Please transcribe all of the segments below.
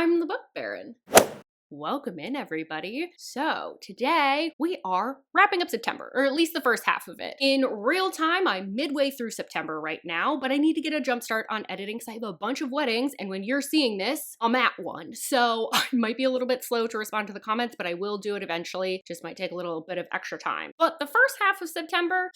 I'm the Book Baron. Welcome in, everybody. So today we are wrapping up September, or at least the first half of it. In real time, I'm midway through September right now, but I need to get a jump start on editing because I have a bunch of weddings, and when you're seeing this, I'm at one. So I might be a little bit slow to respond to the comments, but I will do it eventually. Just might take a little bit of extra time. But the first half of September,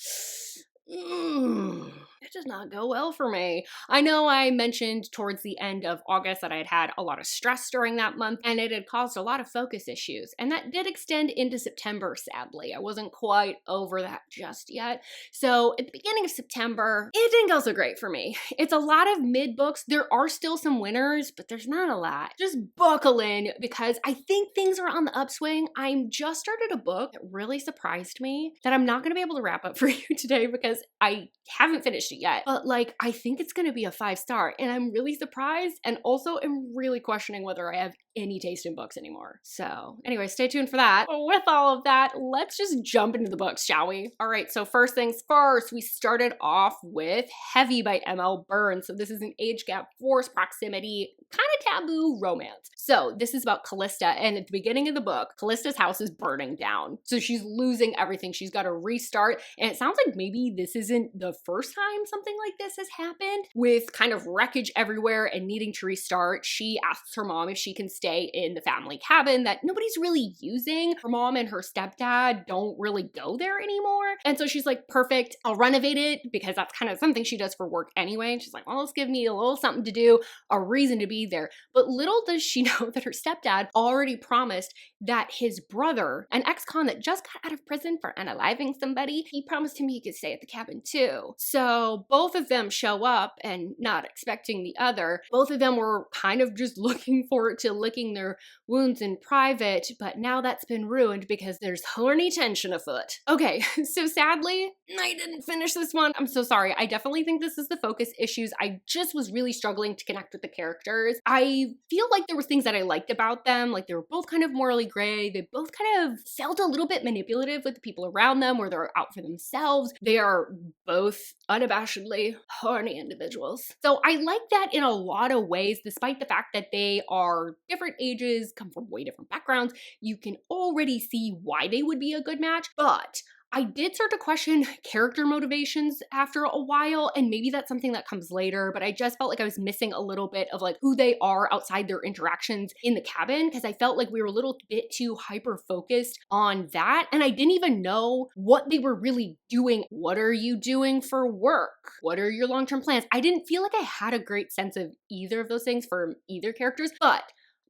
it does not go well for me. I know I mentioned towards the end of August that I had had a lot of stress during that month and it had caused a lot of focus issues, and that did extend into September, sadly. I wasn't quite over that just yet. So at the beginning of September, it didn't go so great for me. It's a lot of mid books. There are still some winners, but there's not a lot. Just buckle in because I think things are on the upswing. I'm just started a book that really surprised me that I'm not going to be able to wrap up for you today because I haven't finished it yet, but like I think it's gonna be a 5-star and I'm really surprised and also am really questioning whether I have any taste in books anymore. So anyway, stay tuned for that. But with all of that, let's just jump into the books, shall we? All right, so first things first, we started off with Heavy by M.L. Burns. So this is an age gap, forced proximity, kind of taboo romance. So this is about Callista, and at the beginning of the book, Callista's house is burning down. So she's losing everything. She's got to restart, and it sounds like maybe this isn't the first time something like this has happened, with kind of wreckage everywhere and needing to restart. She asks her mom if she can stay in the family cabin that nobody's really using. Her mom and her stepdad don't really go there anymore. And so she's like, perfect, I'll renovate it because that's kind of something she does for work anyway. And she's like, well, let's give me a little something to do, a reason to be there. But little does she know that her stepdad already promised that his brother, an ex-con that just got out of prison for unaliving somebody, he promised him he could stay at the cabin too. So both of them show up and not expecting the other. Both of them were kind of just looking forward to licking their wounds in private, but now that's been ruined because there's horny tension afoot. Okay, so sadly, I didn't finish this one. I'm so sorry. I definitely think this is the focus issues. I just was really struggling to connect with the characters. I feel like there were things that I liked about them. Like they were both kind of morally gray. They both kind of felt a little bit manipulative with the people around them, where they're out for themselves. They are both unabashedly horny individuals. So I like that in a lot of ways, despite the fact that they are different ages, come from way different backgrounds. You can already see why they would be a good match, but I did start to question character motivations after a while, and maybe that's something that comes later, but I just felt like I was missing a little bit of like who they are outside their interactions in the cabin, because I felt like we were a little bit too hyper-focused on that, and I didn't even know what they were really doing. What are you doing for work? What are your long-term plans? I didn't feel like I had a great sense of either of those things for either characters, but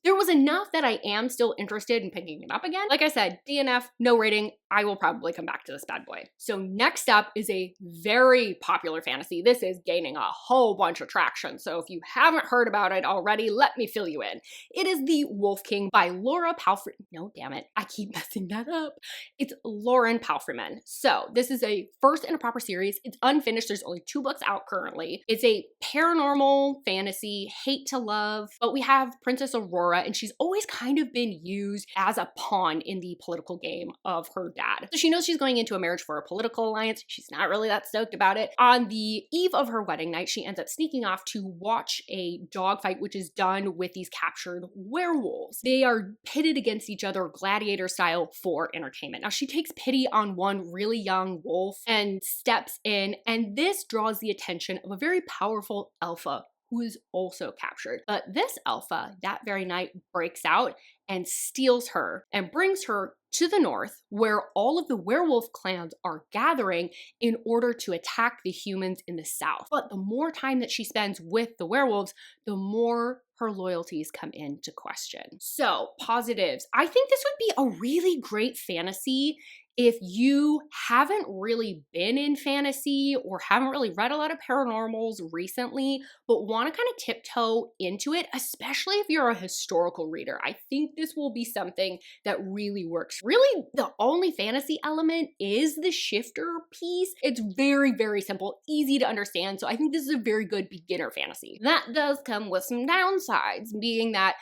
there was enough that I am still interested in picking it up again. Like I said, DNF, no rating. I will probably come back to this bad boy. So next up is a very popular fantasy. This is gaining a whole bunch of traction. So if you haven't heard about it already, let me fill you in. It is The Wolf King by Laura Palphreyman. No, damn it. I keep messing that up. It's Lauren Palphreyman. So this is a first in a proper series. It's unfinished. There's only 2 books out currently. It's a paranormal fantasy, hate to love, but we have Princess Aurora, and she's always kind of been used as a pawn in the political game of her dad. So she knows she's going into a marriage for a political alliance. She's not really that stoked about it. On the eve of her wedding night, she ends up sneaking off to watch a dog fight, which is done with these captured werewolves. They are pitted against each other, gladiator style, for entertainment. Now she takes pity on one really young wolf and steps in, and this draws the attention of a very powerful alpha who is also captured. But this alpha that very night breaks out and steals her and brings her to the north, where all of the werewolf clans are gathering in order to attack the humans in the south. But the more time that she spends with the werewolves, the more her loyalties come into question. So, positives. I think this would be a really great fantasy if you haven't really been in fantasy or haven't really read a lot of paranormals recently, but want to kind of tiptoe into it, especially if you're a historical reader. I think this will be something that really works. Really, the only fantasy element is the shifter piece. It's very, very simple, easy to understand. So I think this is a very good beginner fantasy. That does come with some downsides, being that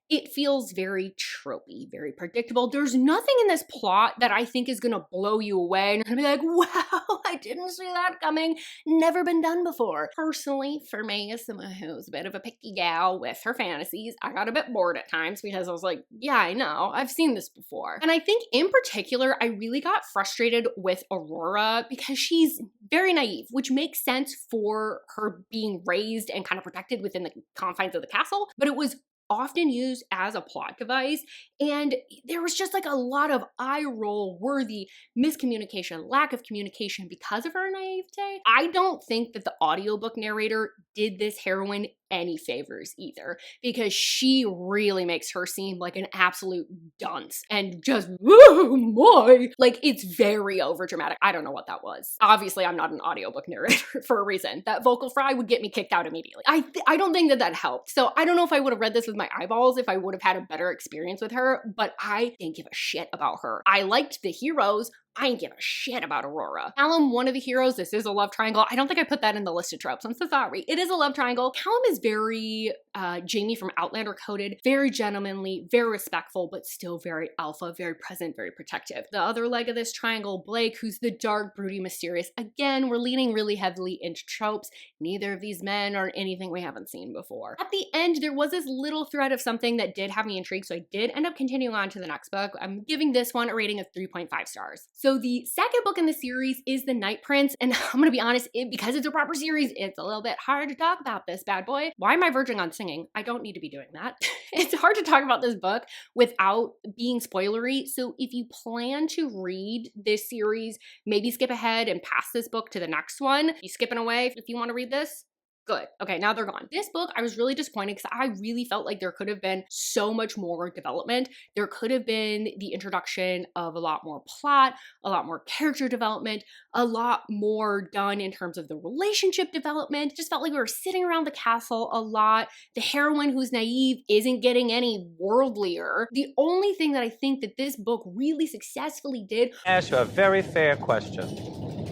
It feels very tropey, very predictable. There's nothing in this plot that I think is gonna blow you away and you're gonna be like, wow, I didn't see that coming. Never been done before. Personally, for me, as someone who's a bit of a picky gal with her fantasies, I got a bit bored at times because I was like, yeah, I know, I've seen this before. And I think in particular, I really got frustrated with Aurora because she's very naive, which makes sense for her being raised and kind of protected within the confines of the castle, but it was often used as a plot device, and there was just like a lot of eye roll worthy miscommunication, lack of communication because of her naivete. I don't think that the audiobook narrator did this heroine any favors either, because she really makes her seem like an absolute dunce and just, oh my, like it's very over dramatic. I don't know what that was. Obviously, I'm not an audiobook narrator for a reason. That vocal fry would get me kicked out immediately. I don't think that that helped. So I don't know if I would have read this with my eyeballs if I would have had a better experience with her, but I didn't give a shit about her. I liked the heroes. I didn't give a shit about Aurora. Callum, one of the heroes, this is a love triangle. I don't think I put that in the list of tropes. I'm so sorry. It is a love triangle. Callum is very Jamie from Outlander coded, very gentlemanly, very respectful, but still very alpha, very present, very protective. The other leg of this triangle, Blake, who's the dark, broody, mysterious. Again, we're leaning really heavily into tropes. Neither of these men are anything we haven't seen before. At the end, there was this little thread of something that did have me intrigued, so I did end up continuing on to the next book. I'm giving this one a rating of 3.5 stars. So the second book in the series is The Night Prince, and I'm gonna be honest, because it's a proper series, it's a little bit hard to talk about this bad boy. Why am I verging on singing? I don't need to be doing that. It's hard to talk about this book without being spoilery, so if you plan to read this series, maybe skip ahead and pass this book to the next one. You skipping away if you want to read this? Good. Okay, now they're gone. This book, I was really disappointed because I really felt like there could have been so much more development. There could have been the introduction of a lot more plot, a lot more character development, a lot more done in terms of the relationship development. Just felt like we were sitting around the castle a lot. The heroine who's naive isn't getting any worldlier. The only thing that I think that this book really successfully did— ask you a very fair question.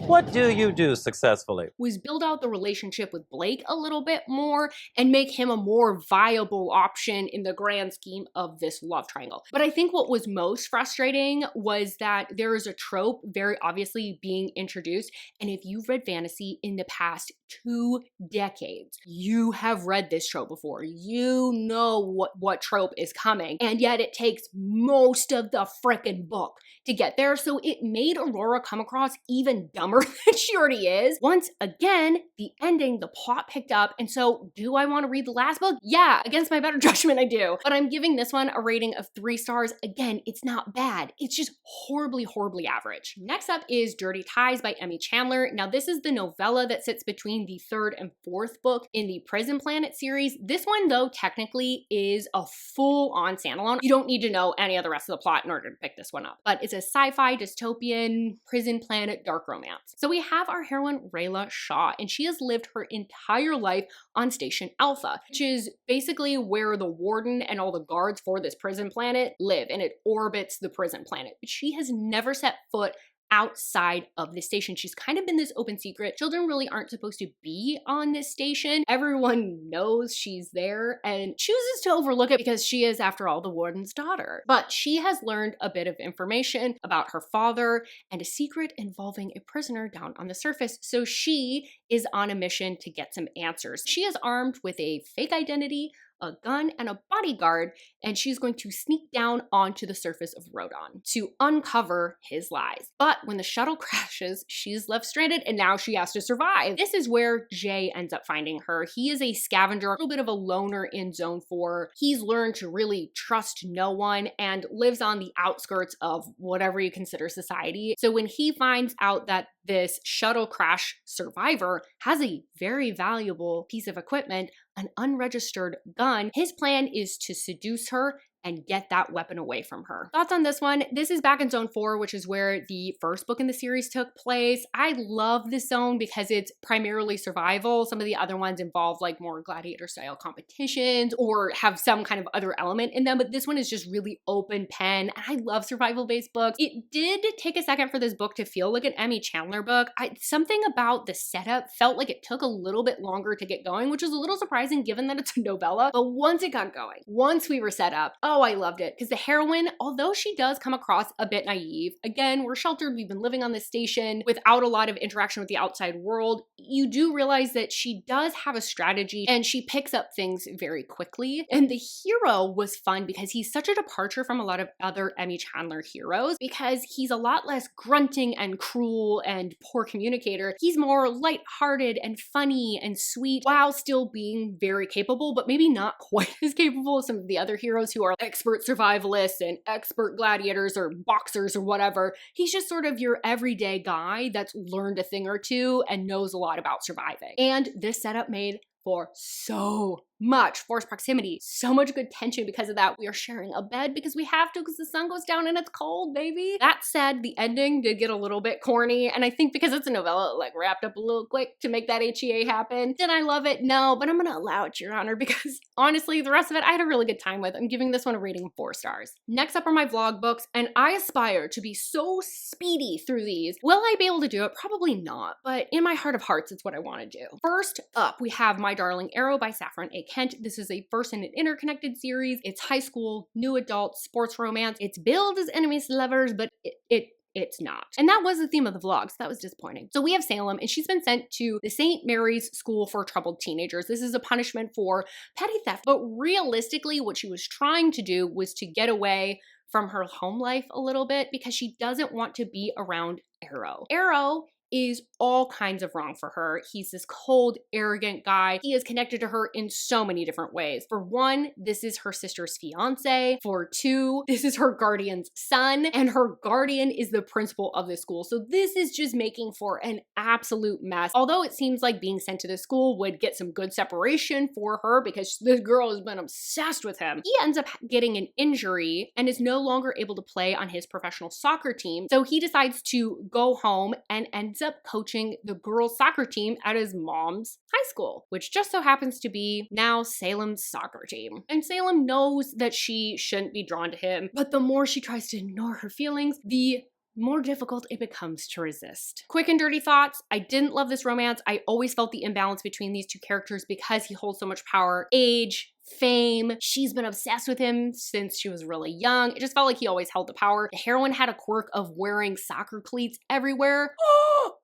What do you do successfully? Was build out the relationship with Blake a little bit more and make him a more viable option in the grand scheme of this love triangle. But I think what was most frustrating was that there is a trope very obviously being introduced. And if you've read fantasy in the past 2 decades, you have read this trope before. You know what trope is coming. And yet it takes most of the frickin' book to get there. So it made Aurora come across even dumber than she already is. Once again, the ending, the plot picked up, and so do I want to read the last book? Yeah, against my better judgment, I do. But I'm giving this one a rating of 3 stars. Again, it's not bad. It's just horribly, horribly average. Next up is Dirty Ties by Emmy Chandler. Now, this is the novella that sits between the 3rd and 4th book in the Prison Planet series. This one, though, technically is a full-on standalone. You don't need to know any of the rest of the plot in order to pick this one up. But it's a sci-fi, dystopian, prison planet, dark romance. So we have our heroine, Rayla Shaw, and she has lived her entire life on Station Alpha, which is basically where the warden and all the guards for this prison planet live, and it orbits the prison planet. But she has never set foot outside of the station. She's kind of been this open secret. Children really aren't supposed to be on this station. Everyone knows she's there and chooses to overlook it because she is, after all, the warden's daughter. But she has learned a bit of information about her father and a secret involving a prisoner down on the surface. So she is on a mission to get some answers. She is armed with a fake identity, a gun, and a bodyguard, and she's going to sneak down onto the surface of Rodon to uncover his lies. But when the shuttle crashes, she's left stranded, and now she has to survive. This is where Jay ends up finding her. He is a scavenger, a little bit of a loner in Zone 4. He's learned to really trust no one and lives on the outskirts of whatever you consider society. So when he finds out that this shuttle crash survivor has a very valuable piece of equipment, an unregistered gun, his plan is to seduce her and get that weapon away from her. Thoughts on this one? This is back in Zone 4, which is where the first book in the series took place. I love this zone because it's primarily survival. Some of the other ones involve like more gladiator style competitions or have some kind of other element in them, but this one is just really open pen. And I love survival based books. It did take a second for this book to feel like an Emmy Chandler book. Something about the setup felt like it took a little bit longer to get going, which is a little surprising given that it's a novella. But once it got going, once we were set up, oh, I loved it. Because the heroine, although she does come across a bit naive, again, we're sheltered, we've been living on this station without a lot of interaction with the outside world, you do realize that she does have a strategy and she picks up things very quickly. And the hero was fun because he's such a departure from a lot of other Emmy Chandler heroes because he's a lot less grunting and cruel and poor communicator. He's more lighthearted and funny and sweet while still being very capable, but maybe not quite as capable as some of the other heroes who are expert survivalists and expert gladiators or boxers or whatever. He's just sort of your everyday guy that's learned a thing or two and knows a lot about surviving. And this setup made for so much forced proximity, so much good tension because of that. We are sharing a bed because we have to because the sun goes down and it's cold, baby. That said, the ending did get a little bit corny, and I think because it's a novella, it like wrapped up a little quick to make that HEA happen. Did I love it? No, but I'm gonna allow it, Your Honor, because honestly, the rest of it I had a really good time with. I'm giving this one a rating of 4 stars. Next up are my vlog books, and I aspire to be so speedy through these. Will I be able to do it? Probably not, but in my heart of hearts, it's what I want to do. First up, we have My Darling Arrow by Saffron A. Kent. This is a first in an interconnected series. It's high school, new adult, sports romance. It's billed as enemies to lovers, but it's not. And that was the theme of the vlog, so that was disappointing. So we have Salem, and she's been sent to the St. Mary's School for Troubled Teenagers. This is a punishment for petty theft, but realistically, what she was trying to do was to get away from her home life a little bit because she doesn't want to be around Arrow. Arrow is all kinds of wrong for her. He's this cold, arrogant guy. He is connected to her in so many different ways. For one, this is her sister's fiance. For two, this is her guardian's son, and her guardian is the principal of the school. So this is just making for an absolute mess. Although it seems like being sent to the school would get some good separation for her because this girl has been obsessed with him. He ends up getting an injury and is no longer able to play on his professional soccer team. So he decides to go home and ends up coaching the girls' soccer team at his mom's high school, which just so happens to be now Salem's soccer team. And Salem knows that she shouldn't be drawn to him, but the more she tries to ignore her feelings, the more difficult it becomes to resist. Quick and dirty thoughts. I didn't love this romance. I always felt the imbalance between these two characters because he holds so much power, age, fame. She's been obsessed with him since she was really young. It just felt like he always held the power. The heroine had a quirk of wearing soccer cleats everywhere.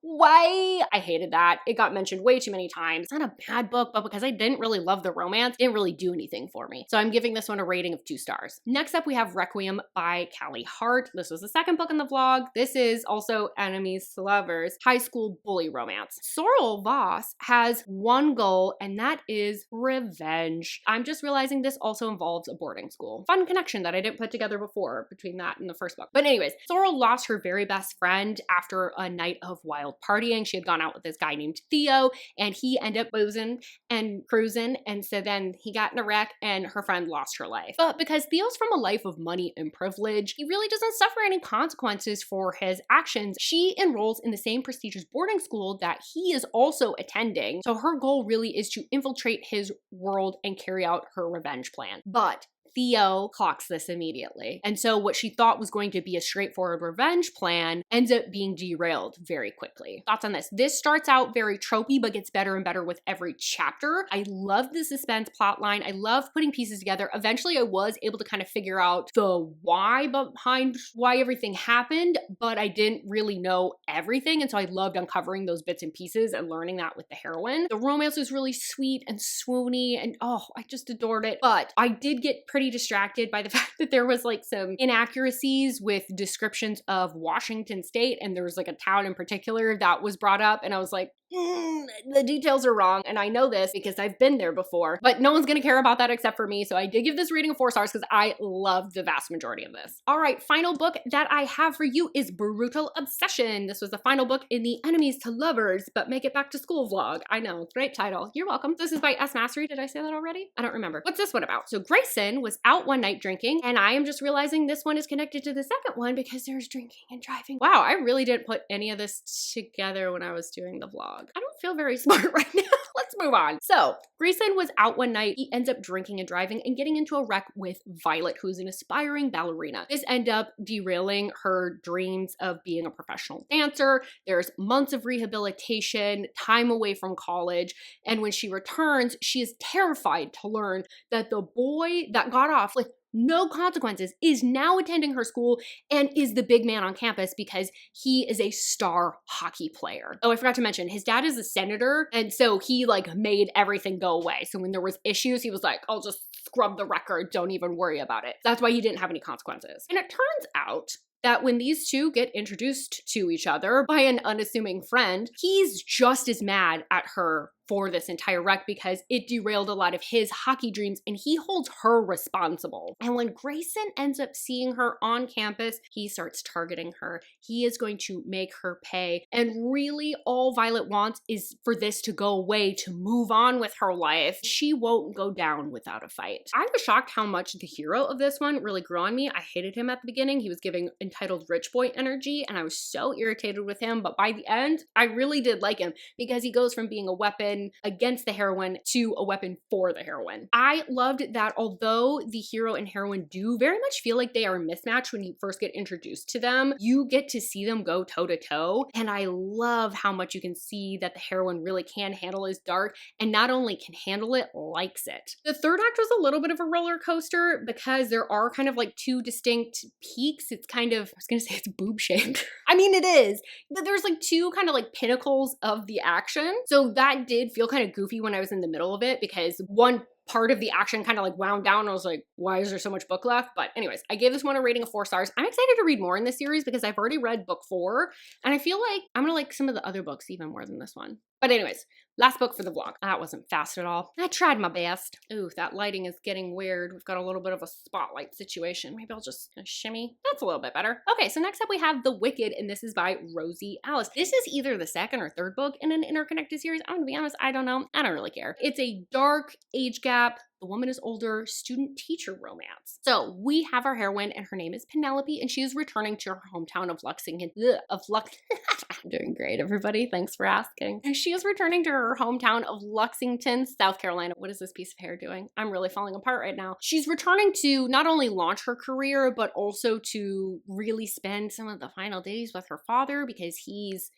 Why? I hated that. It got mentioned way too many times. It's not a bad book, but because I didn't really love the romance, it didn't really do anything for me. So I'm giving this one a rating of 2 stars. Next up, we have Requiem by Callie Hart. This was the second book in the vlog. This is also enemies to lovers, high school bully romance. Sorrel Voss has one goal, and that is revenge. I'm just realizing this also involves a boarding school. Fun connection that I didn't put together before between that and the first book. But anyways, Sorrel lost her very best friend after a night of wild partying. She had gone out with this guy named Theo, and he ended up boozing and cruising, and so then he got in a wreck and her friend lost her life. But because Theo's from a life of money and privilege, he really doesn't suffer any consequences for his actions. She enrolls in the same prestigious boarding school that he is also attending, so her goal really is to infiltrate his world and carry out her revenge plan. But Theo clocks this immediately. And so what she thought was going to be a straightforward revenge plan ends up being derailed very quickly. Thoughts on this? This starts out very tropey, but gets better and better with every chapter. I love the suspense plot line. I love putting pieces together. Eventually I was able to kind of figure out the why behind why everything happened, but I didn't really know everything. And so I loved uncovering those bits and pieces and learning that with the heroine. The romance was really sweet and swoony, and oh, I just adored it. But I did get pretty distracted by the fact that there was like some inaccuracies with descriptions of Washington State, and there was like a town in particular that was brought up, and I was like, the details are wrong, and I know this because I've been there before, but no one's gonna care about that except for me, so I did give this reading a 4 stars because I loved the vast majority of this. All right, final book that I have for you is Brutal Obsession. This was the final book in the Enemies to Lovers, but Make It Back to School vlog. I know, great title. You're welcome. This is by S. Massery. Did I say that already? I don't remember. What's this one about? So Grayson was out one night drinking, and I am just realizing this one is connected to the second one because there's drinking and driving. Wow, I really didn't put any of this together when I was doing the vlog. I don't feel very smart right now. Let's move on. So Grayson was out one night. He ends up drinking and driving and getting into a wreck with Violet, who's an aspiring ballerina. This ends up derailing her dreams of being a professional dancer. There's months of rehabilitation, time away from college, and when she returns, she is terrified to learn that the boy that got off with no consequences is now attending her school and is the big man on campus because he is a star hockey player. Oh, I forgot to mention, his dad is a senator, and so he like made everything go away. So when there was issues, he was like, I'll just scrub the record, don't even worry about it. That's why he didn't have any consequences. And it turns out that when these two get introduced to each other by an unassuming friend, he's just as mad at her for this entire wreck because it derailed a lot of his hockey dreams and he holds her responsible. And when Grayson ends up seeing her on campus, he starts targeting her. He is going to make her pay. And really all Violet wants is for this to go away, to move on with her life. She won't go down without a fight. I was shocked how much the hero of this one really grew on me. I hated him at the beginning. He was giving entitled rich boy energy and I was so irritated with him. But by the end, I really did like him because he goes from being a weapon against the heroine to a weapon for the heroine. I loved that although the hero and heroine do very much feel like they are mismatched when you first get introduced to them, you get to see them go toe to toe. And I love how much you can see that the heroine really can handle his dark and not only can handle it, likes it. The third act was a little bit of a roller coaster because there are kind of like two distinct peaks. It's kind of, I was gonna say it's boob shaped. I mean, it is, but there's like two kind of like pinnacles of the action. So that did feel kind of goofy when I was in the middle of it because one part of the action kind of like wound down. I was like, why is there so much book left? But anyways, I gave this one a rating of 4 stars. I'm excited to read more in this series because I've already read book 4 and I feel like I'm gonna like some of the other books even more than this one. But anyways, last book for the vlog. That wasn't fast at all. I tried my best. Ooh, that lighting is getting weird. We've got a little bit of a spotlight situation. Maybe I'll just shimmy. That's a little bit better. Okay, so next up we have The Wicked, and this is by Rosie Alice. This is either the second or third book in an interconnected series. I'm gonna be honest, I don't know. I don't really care. It's a dark age gap. The woman is older, student-teacher romance. So we have our heroine and her name is Penelope and she is returning to her hometown of Lexington, I'm doing great, everybody. Thanks for asking. And she is returning to her hometown of Lexington, South Carolina. What is this piece of hair doing? I'm really falling apart right now. She's returning to not only launch her career, but also to really spend some of the final days with her father because he's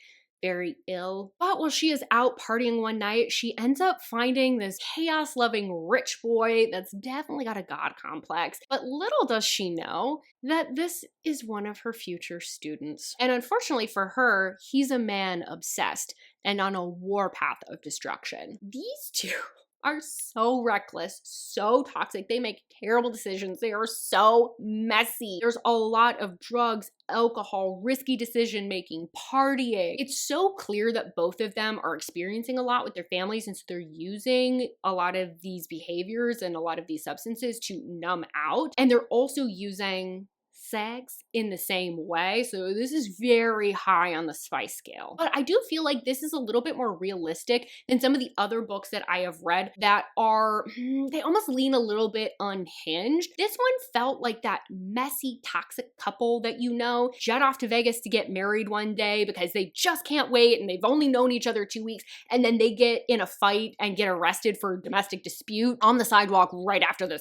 very ill. But while she is out partying one night, she ends up finding this chaos-loving rich boy that's definitely got a god complex. But little does she know that this is one of her future students. And unfortunately for her, he's a man obsessed and on a warpath of destruction. These two are so reckless, so toxic. They make terrible decisions. They are so messy. There's a lot of drugs, alcohol, risky decision-making, partying. It's so clear that both of them are experiencing a lot with their families, and so they're using a lot of these behaviors and a lot of these substances to numb out. And they're also using sex in the same way. So this is very high on the spice scale. But I do feel like this is a little bit more realistic than some of the other books that I have read that are, they almost lean a little bit unhinged. This one felt like that messy, toxic couple that you know jet off to Vegas to get married one day because they just can't wait and they've only known each other 2 weeks and then they get in a fight and get arrested for domestic dispute on the sidewalk right after the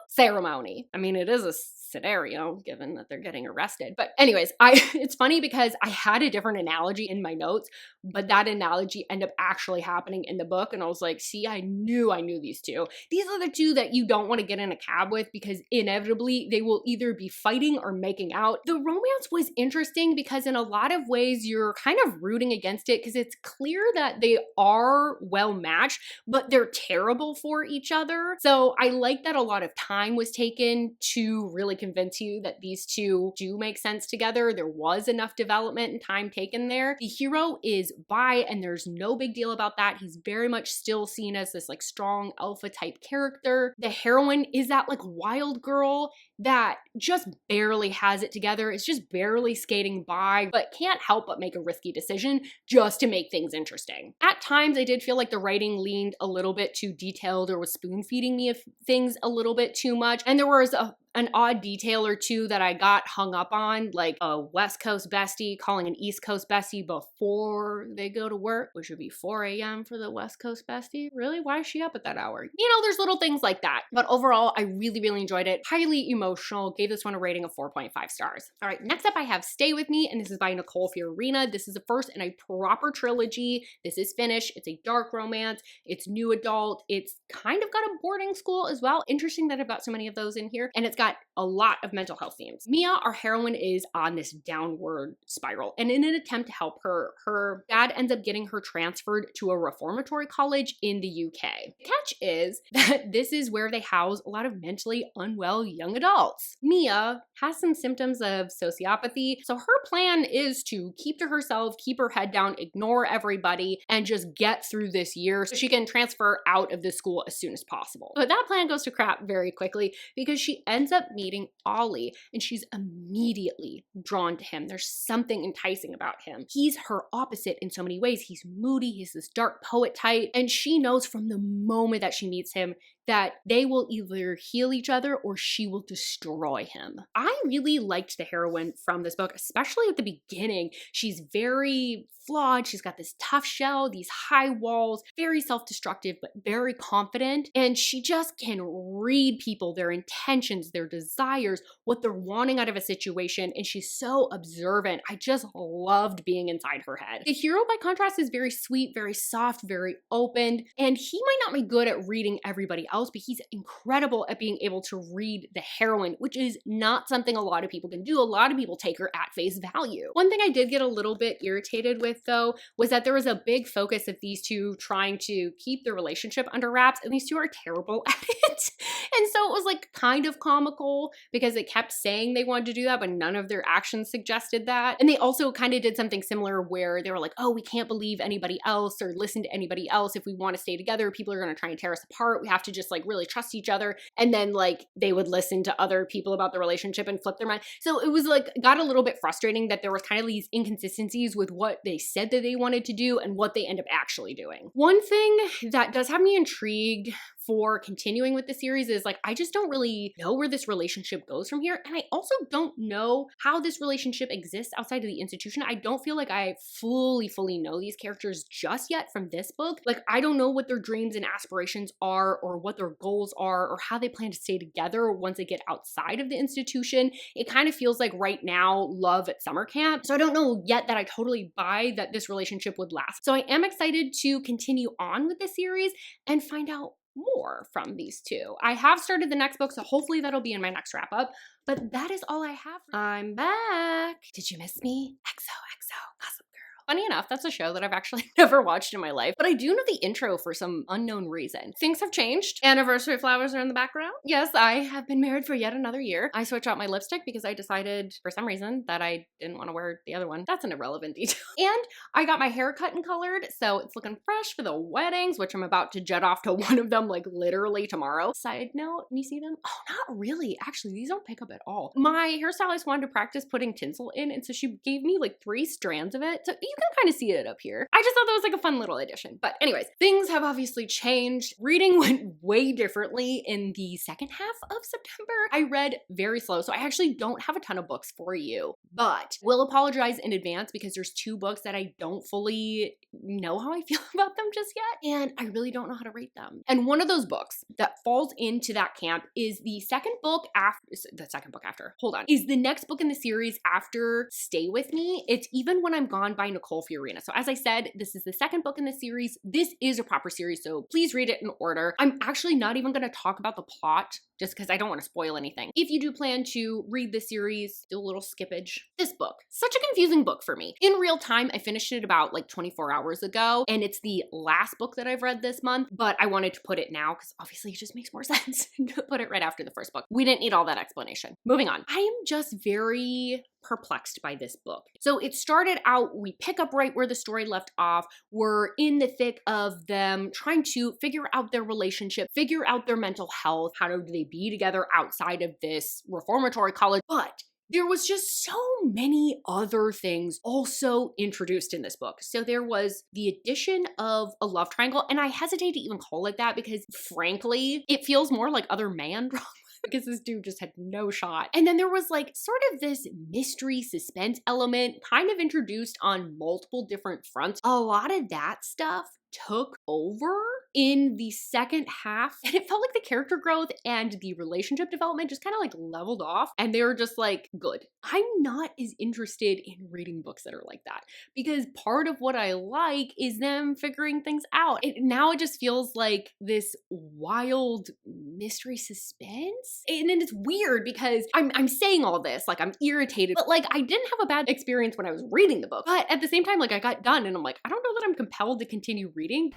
ceremony. I mean, it is a scenario given that they're getting arrested. But anyways, it's funny because I had a different analogy in my notes, but that analogy ended up actually happening in the book. And I was like, see, I knew these two. These are the two that you don't want to get in a cab with because inevitably they will either be fighting or making out. The romance was interesting because in a lot of ways you're kind of rooting against it because it's clear that they are well matched, but they're terrible for each other. So I like that a lot of time was taken to really convince convince you that these two do make sense together. There was enough development and time taken there. The hero is bi, and there's no big deal about that. He's very much still seen as this like strong alpha type character. The heroine is that like wild girl that just barely has it together. It's just barely skating by, but can't help but make a risky decision just to make things interesting. At times, I did feel like the writing leaned a little bit too detailed or was spoon feeding me of things a little bit too much. And there was an odd detail or two that I got hung up on, like a West Coast bestie calling an East Coast bestie before they go to work, which would be 4 a.m. for the West Coast bestie. Really? Why is she up at that hour? You know, there's little things like that. But overall, I really, really enjoyed it. Highly emotional. Gave this one a rating of 4.5 stars. All right, next up I have Stay With Me, and this is by Nicole Fiorina. This is the first in a proper trilogy. This is finished. It's a dark romance. It's new adult. It's kind of got a boarding school as well. Interesting that I've got so many of those in here. And it's got a lot of mental health themes. Mia, our heroine, is on this downward spiral, and in an attempt to help her, her dad ends up getting her transferred to a reformatory college in the UK. The catch is that this is where they house a lot of mentally unwell young adults. Mia has some symptoms of sociopathy, so her plan is to keep to herself, keep her head down, ignore everybody, and just get through this year so she can transfer out of this school as soon as possible. But that plan goes to crap very quickly because she ends up meeting Ollie, and she's immediately drawn to him. There's something enticing about him. He's her opposite in so many ways. He's moody, he's this dark poet type, and she knows from the moment that she meets him that they will either heal each other or she will destroy him. I really liked the heroine from this book, especially at the beginning. She's very flawed. She's got this tough shell, these high walls, very self-destructive, but very confident. And she just can read people, their intentions, their desires, what they're wanting out of a situation. And she's so observant. I just loved being inside her head. The hero, by contrast, is very sweet, very soft, very open. And he might not be good at reading everybody else, but he's incredible at being able to read the heroine, which is not something a lot of people can do. A lot of people take her at face value. One thing I did get a little bit irritated with, though, was that there was a big focus of these two trying to keep their relationship under wraps, and these two are terrible at it. And so it was like kind of comical because they kept saying they wanted to do that, but none of their actions suggested that. And they also kind of did something similar where they were like, oh, we can't believe anybody else or listen to anybody else. If we want to stay together, people are going to try and tear us apart. We have to just like really trust each other. And then like they would listen to other people about the relationship and flip their mind. So it was like got a little bit frustrating that there was kind of these inconsistencies with what they said that they wanted to do and what they end up actually doing. One thing that does have me intrigued for continuing with the series is like, I just don't really know where this relationship goes from here. And I also don't know how this relationship exists outside of the institution. I don't feel like I fully know these characters just yet from this book. Like, I don't know what their dreams and aspirations are or what their goals are or how they plan to stay together once they get outside of the institution. It kind of feels like right now, love at summer camp. So I don't know yet that I totally buy that this relationship would last. So I am excited to continue on with the series and find out more from these two. I have started the next book, so hopefully that'll be in my next wrap up. But that is all I have. I'm back. Did you miss me? XOXO, Gossip Girl. Funny enough, that's a show that I've actually never watched in my life, but I do know the intro for some unknown reason. Things have changed. Anniversary flowers are in the background. Yes, I have been married for yet another year. I switched out my lipstick because I decided for some reason that I didn't want to wear the other one. That's an irrelevant detail. And I got my hair cut and colored, so it's looking fresh for the weddings, which I'm about to jet off to one of them like literally tomorrow. Side note, you see them? Oh, not really. Actually, these don't pick up at all. My hairstylist wanted to practice putting tinsel in, and so she gave me like 3 strands of it. So you can kind of see it up here. I just thought that was like a fun little addition. But anyways, things have obviously changed. Reading went way differently in the second half of September. I read very slow, so I actually don't have a ton of books for you, but will apologize in advance because there's 2 books that I don't fully know how I feel about them just yet, and I really don't know how to rate them. And one of those books that falls into that camp is the second book after, is the next book in the series after Stay With Me. It's Even When I'm Gone by Nicole Nicole Fiorina. So as I said, this is the second book in the series. This is a proper series, so please read it in order. I'm actually not even gonna talk about the plot just because I don't want to spoil anything. If you do plan to read the series, do a little skippage. This book, such a confusing book for me. In real time, I finished it about like 24 hours ago, and it's the last book that I've read this month, but I wanted to put it now because obviously it just makes more sense to put it right after the first book. We didn't need all that explanation. Moving on. I am just very perplexed by this book. So it started out, we pick up right where the story left off. We're in the thick of them trying to figure out their relationship, figure out their mental health. How do they be together outside of this reformatory college? But there was just so many other things also introduced in this book. So there was the addition of a love triangle, and I hesitate to even call it that because frankly, it feels more like other man drama. Because this dude just had no shot. And then there was like sort of this mystery suspense element kind of introduced on multiple different fronts. A lot of that stuff took over in the second half, and it felt like the character growth and the relationship development just kind of like leveled off, and they were just like, good. I'm not as interested in reading books that are like that because part of what I like is them figuring things out. Now it just feels like this wild mystery suspense, and then it's weird because I'm saying all this like I'm irritated, but like I didn't have a bad experience when I was reading the book, but at the same time, like I got done and I'm like, I don't know that I'm compelled to continue reading.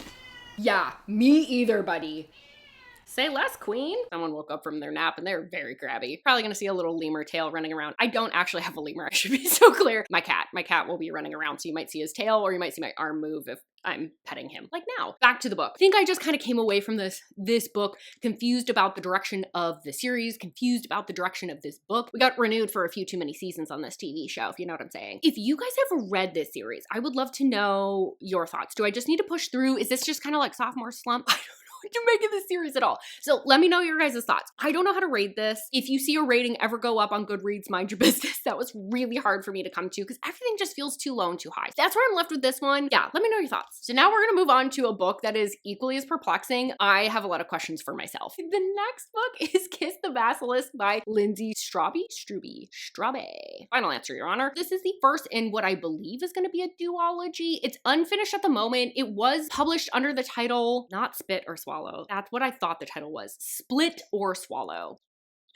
Yeah, me either, buddy. Say less, queen. Someone woke up from their nap and they're very grabby. Probably gonna see a little lemur tail running around. I don't actually have a lemur, I should be so clear. My cat will be running around, so you might see his tail or you might see my arm move if I'm petting him. Like now. Back to the book. I think I just kind of came away from this book confused about the direction of the series, confused about the direction of this book. We got renewed for a few too many seasons on this TV show, if you know what I'm saying. If you guys have read this series, I would love to know your thoughts. Do I just need to push through? Is this just kind of like sophomore slump? I don't know what to make of this series at all. So let me know your guys' thoughts. I don't know how to rate this. If you see a rating ever go up on Goodreads, mind your business. That was really hard for me to come to because everything just feels too low and too high. That's where I'm left with this one. Yeah, let me know your thoughts. So now we're gonna move on to a book that is equally as perplexing. I have a lot of questions for myself. The next book is Kiss the Basilisk by Lindsay Straube. Final answer, Your Honor. This is the first in what I believe is gonna be a duology. It's unfinished at the moment. It was published under the title, not Spit or Swallow. That's what I thought the title was. Split or Swallow.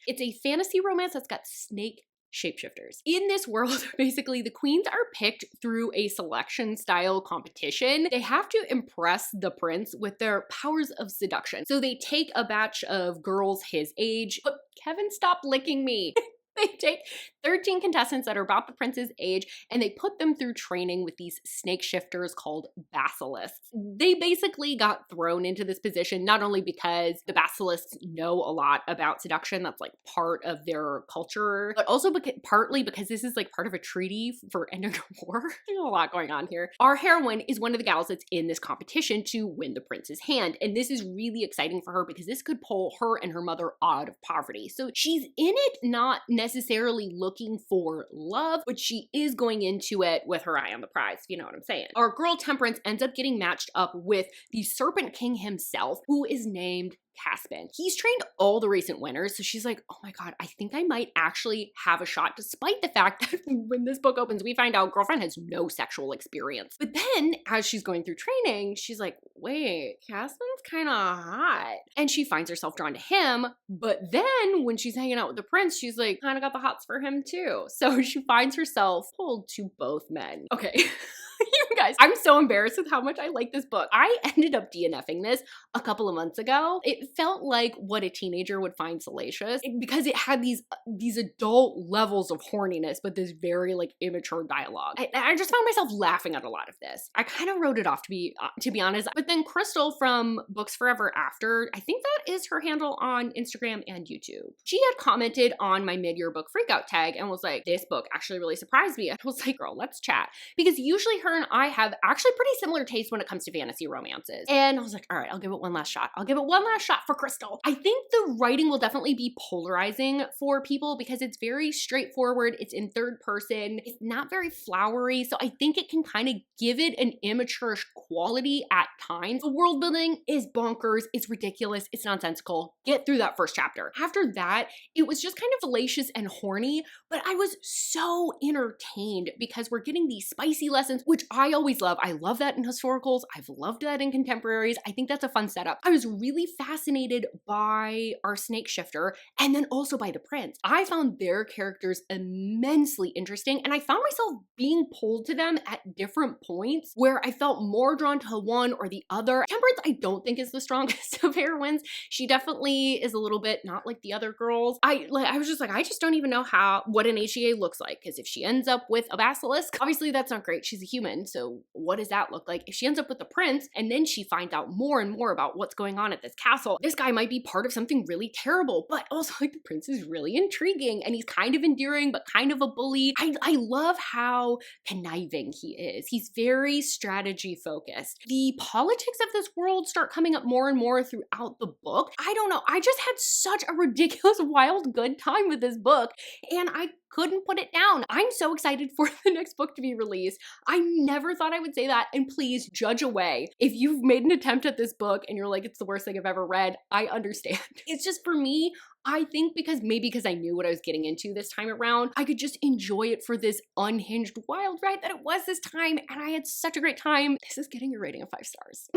It's a fantasy romance that's got snake shapeshifters. In this world, basically, the queens are picked through a selection style competition. They have to impress the prince with their powers of seduction. So they take a batch of girls his age. But Kevin, stop licking me. They take 13 contestants that are about the prince's age and they put them through training with these snake shifters called basilisks. They basically got thrown into this position not only because the basilisks know a lot about seduction, that's like part of their culture, but also partly because this is like part of a treaty for ending a war. There's a lot going on here. Our heroine is one of the gals that's in this competition to win the prince's hand, and this is really exciting for her because this could pull her and her mother out of poverty. So she's in it not necessarily looking for love, but she is going into it with her eye on the prize, if you know what I'm saying. Our girl Temperance ends up getting matched up with the Serpent King himself, who is named Caspin. He's trained all the recent winners, so she's like, oh my god, I think I might actually have a shot, despite the fact that when this book opens, we find out girlfriend has no sexual experience. But then, as she's going through training, she's like, wait, Caspin's kind of hot. And she finds herself drawn to him, but then when she's hanging out with the prince, she's like, kind of got the hots for him too. So she finds herself pulled to both men. Okay. You guys, I'm so embarrassed with how much I like this book. I ended up DNFing this a couple of months ago. It felt like what a teenager would find salacious because it had these adult levels of horniness, but this very like immature dialogue. I just found myself laughing at a lot of this. I kind of wrote it off to be honest. But then Crystal from Books Forever After, I think that is her handle on Instagram and YouTube. She had commented on my mid-year book freakout tag and was like, this book actually really surprised me. And I was like, girl, let's chat. Because usually her and I have actually pretty similar tastes when it comes to fantasy romances. And I was like, all right, I'll give it one last shot. I'll give it one last shot for Crystal. I think the writing will definitely be polarizing for people because it's very straightforward. It's in third person. It's not very flowery. So I think it can kind of give it an immature quality at times. The world building is bonkers. It's ridiculous. It's nonsensical. Get through that first chapter. After that, it was just kind of fallacious and horny, but I was so entertained because we're getting these spicy lessons, which which I always love. I love that in historicals. I've loved that in contemporaries. I think that's a fun setup. I was really fascinated by our snake shifter and then also by the prince. I found their characters immensely interesting, and I found myself being pulled to them at different points where I felt more drawn to one or the other. Temperance, I don't think is the strongest of heroines. She definitely is a little bit not like the other girls. I was just like, I just don't even know what an HEA looks like, because if she ends up with a basilisk, obviously that's not great. She's a human, so what does that look like? If she ends up with the prince and then she finds out more and more about what's going on at this castle, this guy might be part of something really terrible, but also like the prince is really intriguing and he's kind of endearing but kind of a bully. I love how conniving he is. He's very strategy focused. The politics of this world start coming up more and more throughout the book. I don't know. I just had such a ridiculous, wild, good time with this book, and I couldn't put it down. I'm so excited for the next book to be released. I never thought I would say that, and please judge away. If you've made an attempt at this book and you're like, it's the worst thing I've ever read, I understand. It's just, for me, I think because I knew what I was getting into this time around, I could just enjoy it for this unhinged wild ride that it was this time, and I had such a great time. This is getting a rating of 5 stars.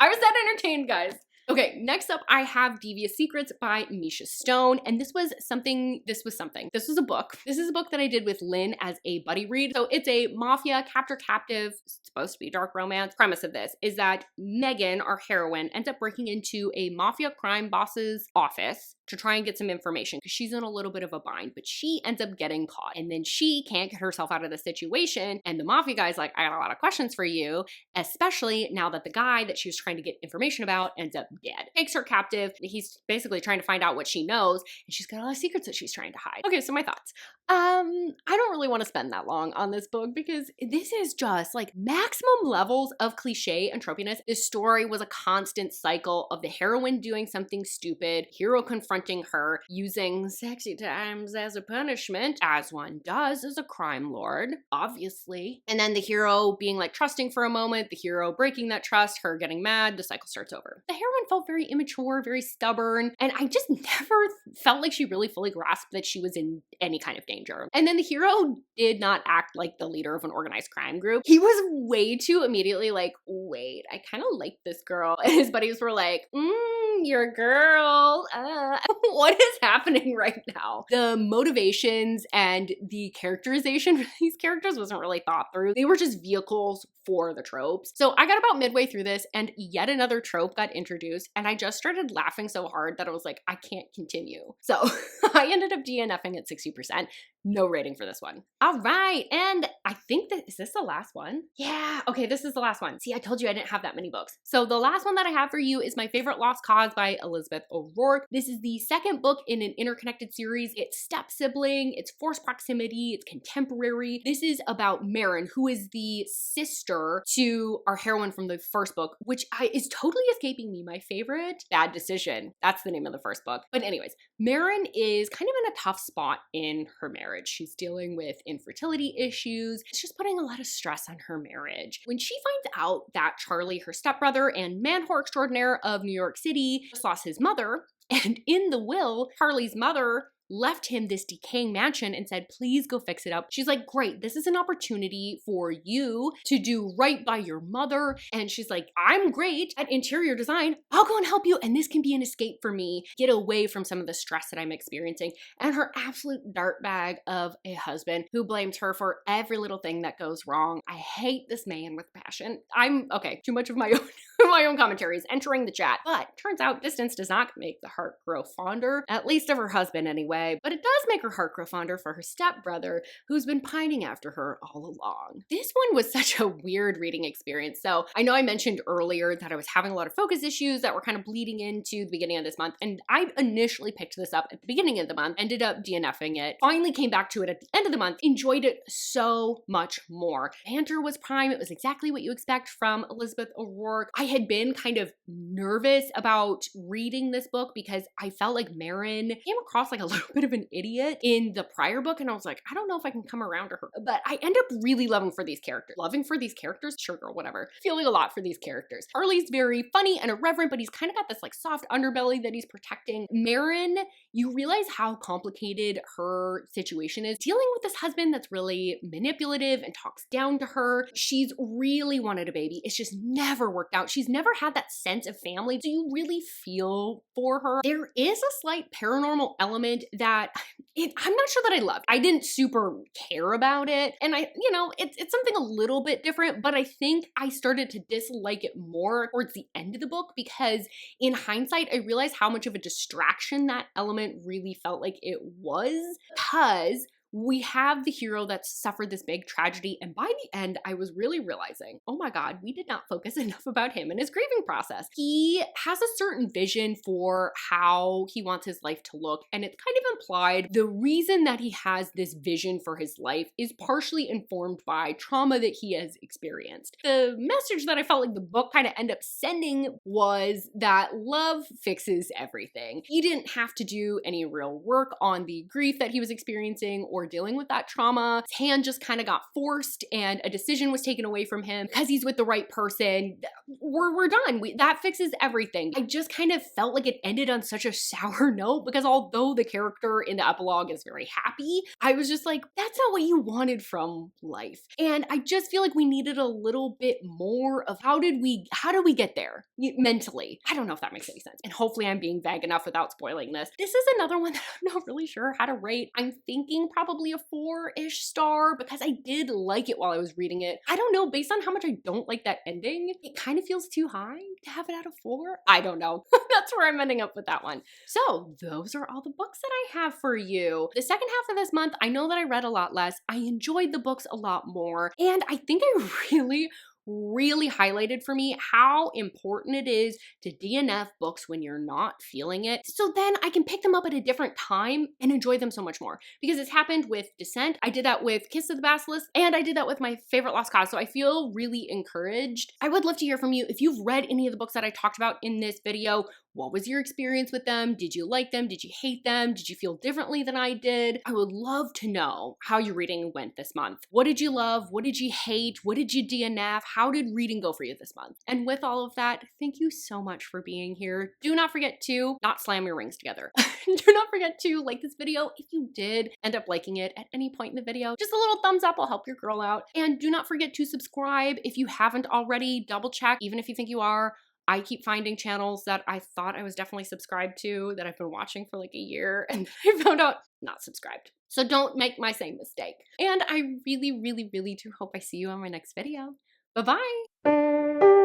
I was that entertained, guys. Okay, next up I have Devious Secrets by Measha Stone, and this was a book. This is a book that I did with Lynn as a buddy read. So it's a mafia captive, supposed to be dark romance. Premise of this is that Megan, our heroine, ends up breaking into a mafia crime boss's office to try and get some information because she's in a little bit of a bind, but she ends up getting caught, and then she can't get herself out of the situation, and the mafia guy's like, I got a lot of questions for you, especially now that the guy that she was trying to get information about ends up dead. Takes her captive. He's basically trying to find out what she knows, and she's got a lot of secrets that she's trying to hide. Okay, so my thoughts. I don't really want to spend that long on this book because this is just like maximum levels of cliche and tropiness. This story was a constant cycle of the heroine doing something stupid, hero confronting her, using sexy times as a punishment, as one does as a crime lord, obviously. And then the hero being like trusting for a moment, the hero breaking that trust, her getting mad, the cycle starts over. The heroine felt very immature, very stubborn, and I just never felt like she really fully grasped that she was in any kind of danger. And then the hero did not act like the leader of an organized crime group. He was way too immediately like, wait, I kind of like this girl. And his buddies were like, your girl. What is happening right now? The motivations and the characterization for these characters wasn't really thought through. They were just vehicles for the tropes. So I got about midway through this and yet another trope got introduced, and I just started laughing so hard that I was like, I can't continue. So I ended up DNFing at 60%. No rating for this one. All right, and I think is this the last one? Yeah, okay, this is the last one. See, I told you I didn't have that many books. So the last one that I have for you is My Favorite Lost Cause by Elizabeth O'Rourke. This is the second book in an interconnected series. It's step-sibling, it's forced proximity, it's contemporary. This is about Marin, who is the sister to our heroine from the first book, which is totally escaping me. My favorite, Bad Decision. That's the name of the first book. But anyways, Marin is kind of in a tough spot in her marriage. She's dealing with infertility issues. It's just putting a lot of stress on her marriage. When she finds out that Charlie, her stepbrother and man whore extraordinaire of New York City, just lost his mother, and in the will, Charlie's mother left him this decaying mansion and said, please go fix it up. She's like, great, this is an opportunity for you to do right by your mother. And she's like, I'm great at interior design. I'll go and help you. And this can be an escape for me. Get away from some of the stress that I'm experiencing. And her absolute dartbag of a husband who blames her for every little thing that goes wrong. I hate this man with passion. Okay, too much of my own my own commentaries entering the chat. But turns out distance does not make the heart grow fonder, at least of her husband anyway. But it does make her heart grow fonder for her stepbrother, who's been pining after her all along. This one was such a weird reading experience. So I know I mentioned earlier that I was having a lot of focus issues that were kind of bleeding into the beginning of this month. And I initially picked this up at the beginning of the month, ended up DNFing it, finally came back to it at the end of the month, enjoyed it so much more. Banter was prime. It was exactly what you expect from Elizabeth O'Rourke. I had been kind of nervous about reading this book because I felt like Marin came across like a little bit of an idiot in the prior book, and I was like, I don't know if I can come around to her. But I end up really loving for these characters. Loving for these characters? Sure, girl, whatever. Feeling a lot for these characters. Harley's very funny and irreverent, but he's kind of got this like soft underbelly that he's protecting. Marin, you realize how complicated her situation is. Dealing with this husband that's really manipulative and talks down to her. She's really wanted a baby. It's just never worked out. She's never had that sense of family. So you really feel for her. There is a slight paranormal element that I'm not sure that I loved. I didn't super care about it. And it's something a little bit different, but I think I started to dislike it more towards the end of the book because in hindsight, I realized how much of a distraction that element really felt like it was, because we have the hero that's suffered this big tragedy, and by the end, I was really realizing, oh my God, we did not focus enough about him and his grieving process. He has a certain vision for how he wants his life to look, and it's kind of implied the reason that he has this vision for his life is partially informed by trauma that he has experienced. The message that I felt like the book kind of ended up sending was that love fixes everything. He didn't have to do any real work on the grief that he was experiencing or dealing with that trauma. His hand just kind of got forced and a decision was taken away from him because he's with the right person. We're done. That fixes everything. I just kind of felt like it ended on such a sour note because although the character in the epilogue is very happy, I was just like, that's not what you wanted from life. And I just feel like we needed a little bit more of how did we get there mentally? I don't know if that makes any sense. And hopefully I'm being vague enough without spoiling this. This is another one that I'm not really sure how to rate. I'm thinking probably a 4-ish star because I did like it while I was reading it. I don't know, based on how much I don't like that ending, it kind of feels too high to have it out of 4. I don't know. That's where I'm ending up with that one. So those are all the books that I have for you. The second half of this month, I know that I read a lot less. I enjoyed the books a lot more. And I think I really highlighted for me how important it is to DNF books when you're not feeling it. So then I can pick them up at a different time and enjoy them so much more. Because it's happened with Descent, I did that with Kiss of the Basilisk, and I did that with my favorite Lost Cause. So I feel really encouraged. I would love to hear from you. If you've read any of the books that I talked about in this video, what was your experience with them? Did you like them? Did you hate them? Did you feel differently than I did? I would love to know how your reading went this month. What did you love? What did you hate? What did you DNF? How did reading go for you this month? And with all of that, thank you so much for being here. Do not forget to not slam your rings together. Do not forget to like this video if you did end up liking it at any point in the video. Just a little thumbs up will help your girl out. And do not forget to subscribe if you haven't already. Double check, even if you think you are. I keep finding channels that I thought I was definitely subscribed to that I've been watching for like a year and I found out not subscribed. So don't make my same mistake. And I really do hope I see you on my next video. Bye-bye.